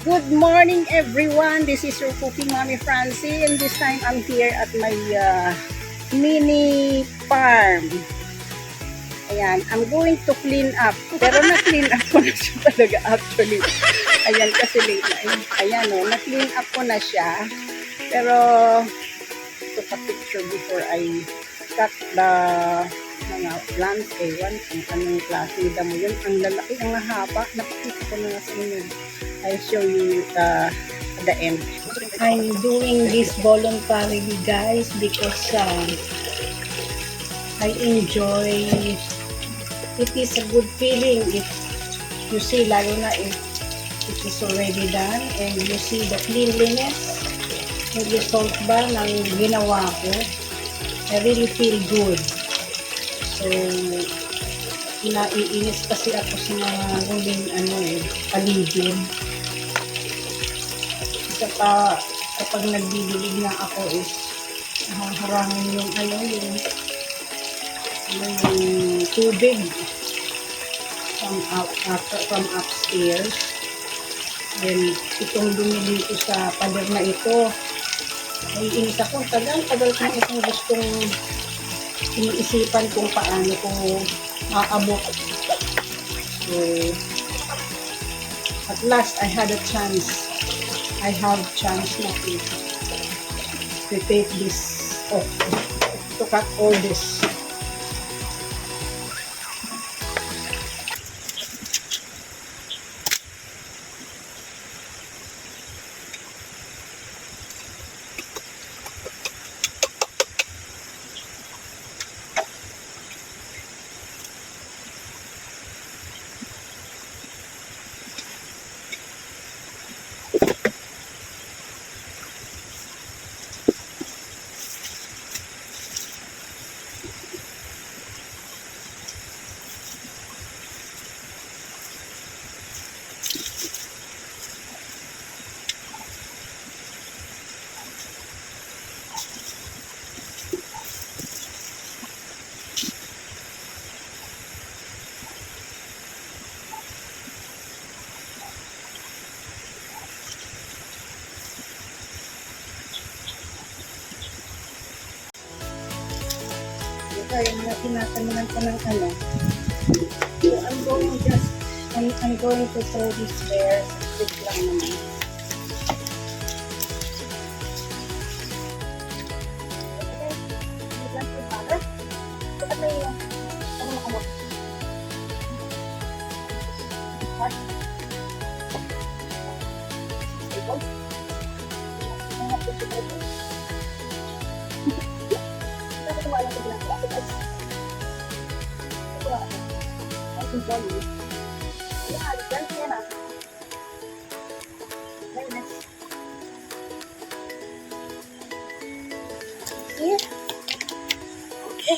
Good morning everyone, this is your cooking mommy Francie and this time I'm here at my mini farm. Ayan, I'm going to clean up, pero na-clean up ko na siya talaga actually. Ayan, kasi late na. Ayan o, na-clean up ko na siya, pero took a picture before I cut the mga plants. Ewan kung anong klase damo yun, ang lalaki, ang haba, napakita ko na nga sa inyo. I'll show you at the end. I'm doing this voluntarily, guys, because I enjoy. It is a good feeling if you see, lalo na if it is already done and you see the cleanliness, yung result ba ng ginawa ko. I really feel good. So, naiinis kasi ako sa mga huling paligid. Saka kapag nagbibilig na ako is haharangin yung yung tubig from upstairs. Then itong dumili ko sa pader na ito, naiinis ako. Tagal ko itong gustong iniisipan kung paano ko maabot. So at last I have chance na to take this off, to cut all this. Ito yung mga tinatanunan ko ng So I'm going to throw this there. Stick lang naman.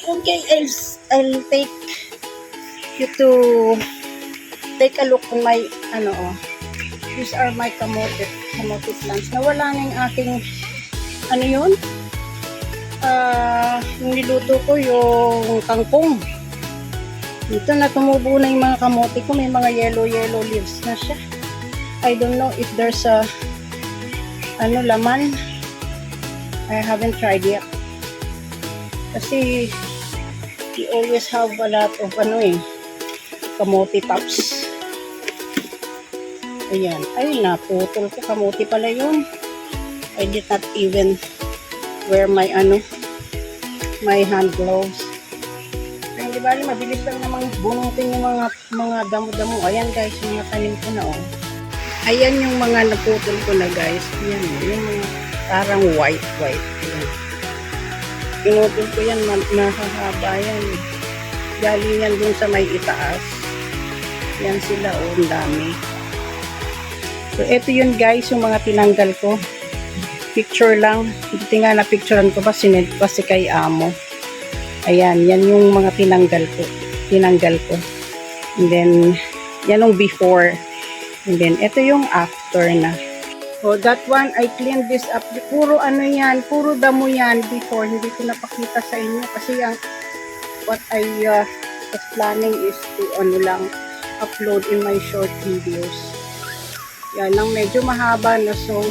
Okay, I'll take you to take a look on my these are my kamote plants. Nawala na yung aking yung niluto ko, yung kangkong. Dito na tumubo na yung mga kamote ko, may mga yellow leaves na siya. I don't know if there's a laman. I haven't tried yet. Kasi we always have a lot of kamote tops. Ayan. Ay, naputol ko. Kamote pala yun. I did not even wear my my hand gloves. Ay, di ba, mabilis lang namang bunutin yung mga damo-damo. Ayan guys, yung mga tanim ko na Ayan yung mga naputol ko na guys. Ayan, yung mga parang white. Ayan. Pinutol ko yan, mahahaba yan. Galing yan dun sa may itaas. Yan sila, ang dami. So, ito yun guys, yung mga tinanggal ko. Picture lang. Hindi nga na-picturean ko pa, sinend ko kasi kay amo. Ayan, yan yung mga tinanggal ko. And then, yan yung before. And then, ito yung after na. So, that one, I cleaned this up. Puro yan, puro damo yan before. Hindi ko napakita sa inyo kasi what I was planning is to upload in my short videos. Yan lang, medyo mahaba na. So,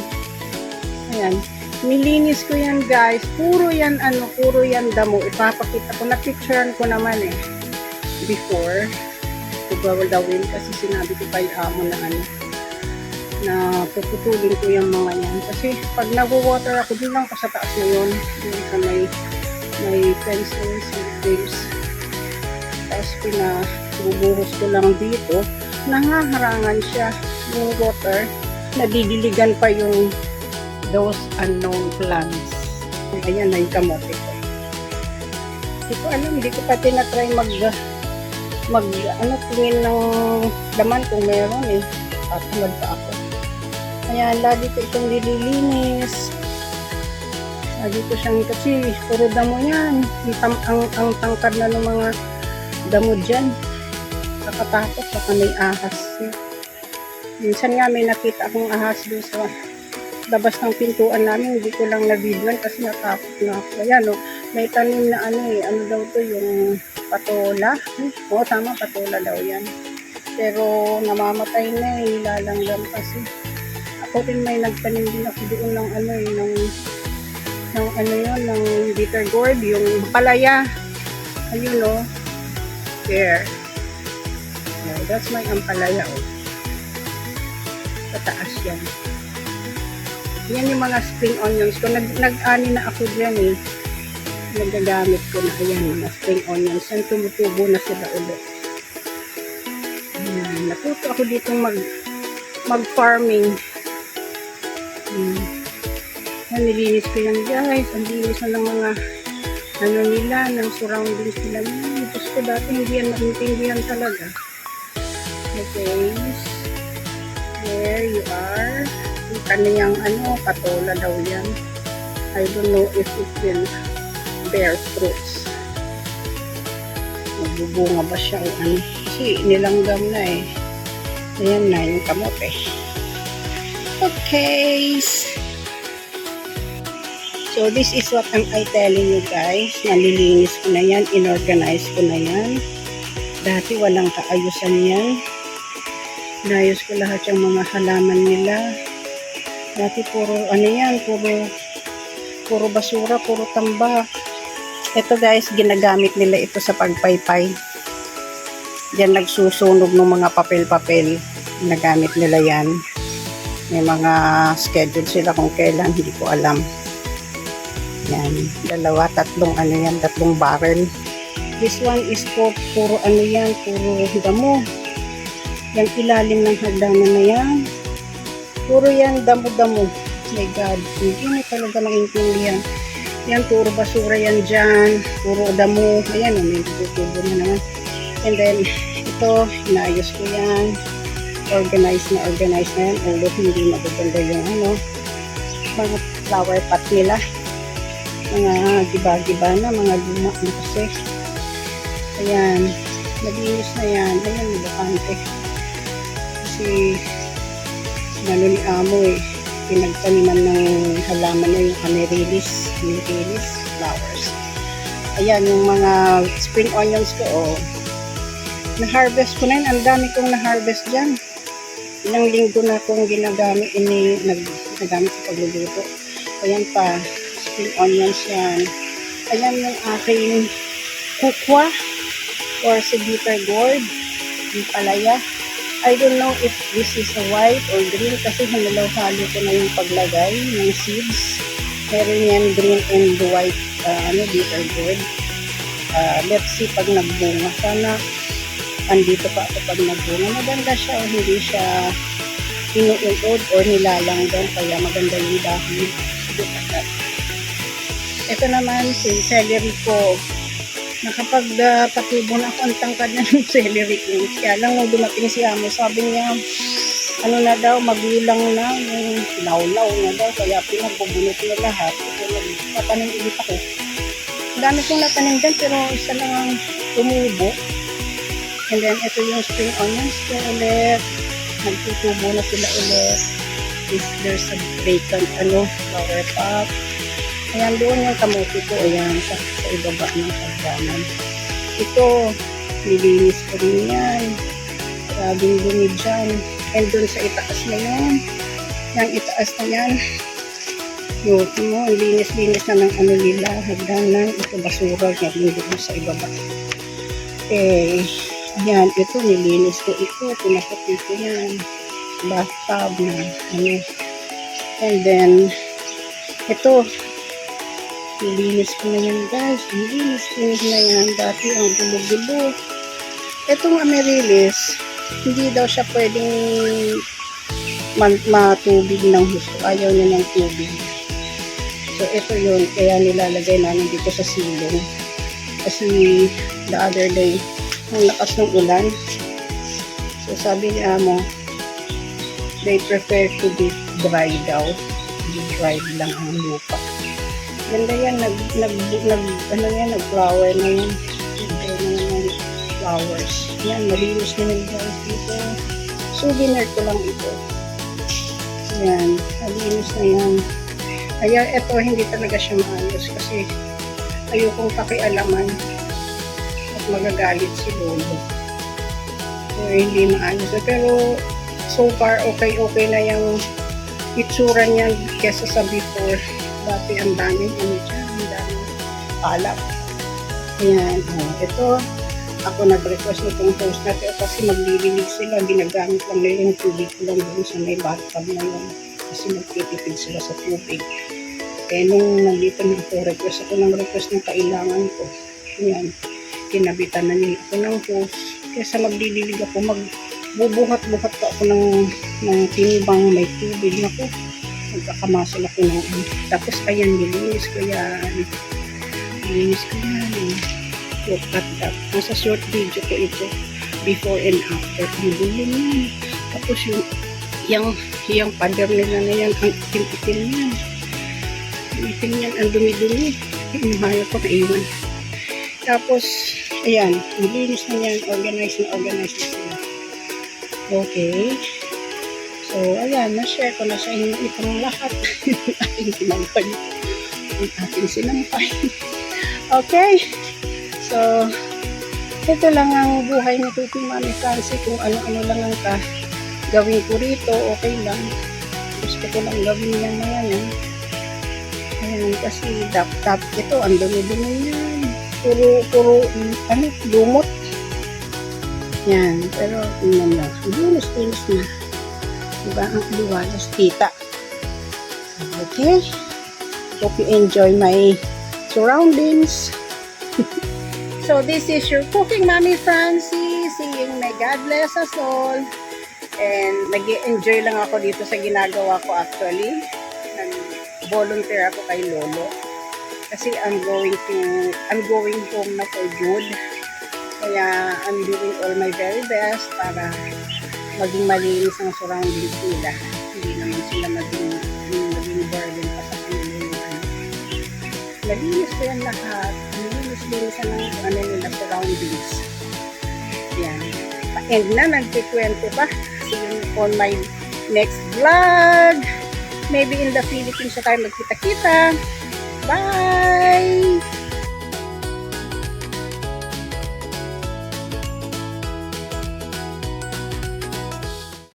ayan. Nilinis ko yan guys. Puro yan puro yan damo. Ipapakita ko. Na-picturean ko naman before. Gagawin kasi sinabi ko kay amo na na puputulin ko yung mga yan. Kasi pag nag-water ako, din lang ko sa taas na yun. Yung sa may fences, may frames. Tapos pinabubuhos ko lang dito. Nangaharangan siya yung water. Nadidiligan pa yung those unknown plants. Ayan na yung kamote ko. Hindi ko alam, hindi ko pa tinatry tingin ng laman kung meron Tatamad pa ako. Ayan, lagi ko itong nililinis. Lagi ko siyang, kasi puro damo yan. Ang tangkad na ng mga damo dyan. Nakatakot, baka may ahas. Minsan nga may nakita akong ahas doon sa labas ng pintuan namin, hindi ko lang na-videoan kasi natakot na ako. Ayan, may tanim na ano daw to, yung patola. Oo, tama, patola daw yan. Pero namamatay na nilalanggam kasi. Ako rin may nagtanim din ako doon ng ng bitter gourd, yung palaya. Ayun there. Yeah, that's my ampalaya Pataas yan. Yan yung mga spring onions ko. Nag-ani na ako dyan Nagagamit ko na. Ayan, mga spring onions. Yan, tumutubo na sila ulit. Ayan, natuto ako dito mag-farming. Yan, nilinis ko yan guys. Ang linis na ng mga nila, ng surroundings nila. Diyos ko dati hindi yan maintindihan talaga. Okay. There you are. Yung kaniyang patola daw yan. I don't know if it will bear fruits. Magbubunga ba siya o Kasi nilanggam na Ayan na yung kamote. Okay. So this is what I telling you guys. Nalilinis ko na yan. Inorganize ko na yan. Dati walang kaayusan yan. Inayos ko lahat yung mga halaman nila. Dati puro puro basura, puro tambak. Ito guys, ginagamit nila ito sa pagpaypay. Diyan nagsusunog ng mga papel-papel. Ginagamit nila yan. May mga schedule sila kung kailan, hindi ko alam. Yan, tatlong barrel. This one is puro puro damo. Yung ilalim ng hagdanan na yan. Puro yan damo-damo. My God, hindi na talaga maintindihan. Yan, puro basura yan dyan. Puro damo. Ayan, may tutubo na naman. And then, ito, inayos ko yan. Organize na yan. Although hindi magaganda yung mga flower pot nila. Mga giba-giba na, mga luma na kasi. Ayan, nalinis na yan. Ayan, nabakante. Kasi ni amo pinagtaniman ng halaman na yung amaryllis flowers. Ayan yung mga spring onions ko na-harvest ko na yun. Ang dami kong na-harvest dyan. Ilang linggo na akong ginagamit ginagamit sa pagluluto. Ayan pa, spring onions yan. Ayan yung aking kukwa or si bitter gourd, yung palaya. I don't know if this is a white or green kasi halo ko na yung paglagay ng seeds. Meron yan green and white bitter gourd. Let's see pag nagbunga. Sana andito pa ako pag nagbunga. Maganda siya o hindi siya inuulod or nilalanggang kaya maganda yung dahil. Ito naman si celery ko. Nakapagpatubo na ako ang tangkad na ng celery ko. Kaya lang nung dumating si amo, sabi niya, na daw, magulang na, yung lawlaw na daw, kaya pinagbubunot na lahat. Natanim ulit ako. Dami kong natanim dyan, pero isa lang ang tumubo. And then, ito yung spring onions ko ulit. Nagtutubo na sila ulit. There's a vacant, flower pot. Ayan, doon yung kamote ko. Ayan, sa ibaba ng hagdanan. Ito, nilinis ko rin yan. Grabing dumi dyan. And dun sa itaas na yun, yung itaas na yan, yun, ang linis-linis na ng ano nila, hagdanan, ito basura, yung doon sa ibaba. Yan, ito, nilinis ko ito, pinaputi ko yan, bathtub na, ano. And then, ito, nilinis ko na yan guys, nilinis na yan, dati ang gulo-gulo. Itong Amaryllis, hindi daw siya pwedeng matubig ng gusto, ayaw niya ng tubig. So, ito yun, kaya nilalagay namin dito sa silong. Kasi, the other day, ang lakas ng ulan. So, sabi ni Amo, they prefer to be dry daw. Dry lang ang lupa. Ganda yan, nag-flower na yan. Flowers. Yan, malinis na yan guys dito. Souvenir ko lang ito. Yan, malinis na yan. Kaya ito, hindi talaga siya maayos kasi ayokong pakialaman at magagalit si Lolo. So, hindi maayos. Pero, so far, okay na yung itsura niya kesa sa before. Dati ang daming ano dyan, ang daming palap. Ayan, ito, ako nag-request nitong host natin kasi maglililig sila, ginagamit lang nila yung tubig ko lang doon sa may bathtub na yun kasi magtitipid sila sa tubig. Nung nandito na ako ng request ng kailangan ko. Ayan, kinabitan na nila ako ng host kesa maglililig ako, magbubuhat-buhat pa ako ng timbang may tubig na ko. Magkakamasal ako ng tapos ayan, nilinis ko yan. Look at that. Nasa short video ko ito. Before and after. Ang dulo niyan. Tapos yung pader nila na yan, ang itim-itim yan. Itim yan, ang dumi-dumi. Mahaya ko na iwan. Tapos, ayan, nilinis na yan. Organize na sila. Okay. So, ayan, na-share ko na sa inyo itong lahat. Aking sinampay. Ang aking sinampay. Okay. So, ito lang ang buhay ni Tupi Mami Francie. Kung ano-ano lang ang gawin ko rito, okay lang. Gusto ko lang gawin yan na yan. Ayan, kasi dap ito, ang dumi-dumi yan. Puro, lumot. Yan, pero tingnan lang. Linis na. Diba ang liwalas, tita. Okay. Hope you enjoy my surroundings. So, this is your Cooking Mommy Francie. Saying may God bless us all. And nag-enjoy lang ako dito sa ginagawa ko actually. Nag-volunteer ako kay Lolo. Kasi I'm going home na for good. Kaya I'm doing all my very best para maging malinis ang surroundings nila. Hindi naman sila maging burden pa sa kanila. Nalinis ko yan lahat. Nilinis ng nila surroundings. Yan. Pa-end na, nagkikwento pa. See you on my next vlog. Maybe in the Philippines na tayo magkita-kita. Bye!